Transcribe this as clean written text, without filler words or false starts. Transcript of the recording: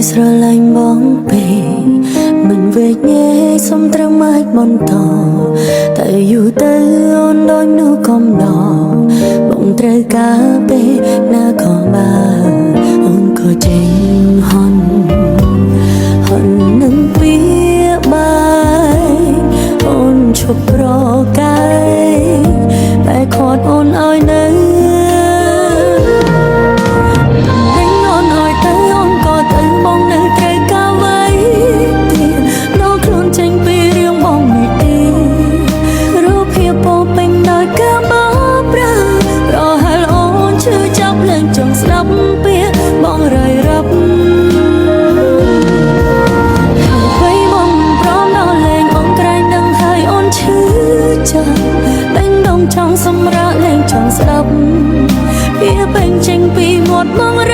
ស្រឡាញ់បងពេកមិនវេកញែកសុំត្រឹមអាចបន្តតែយូរទៅអូនដូចនោះកំណត់បងត្រូវការពេលណាក៏បានអូនក៏ចេញហន់នឹងវាបាយអូនឈប់ប្រកាយតែខាត់អូនឲ្យនៅចង់សម្រាប់លេងចង់ស្ដាប់វាពេញចេញពីមាត់មក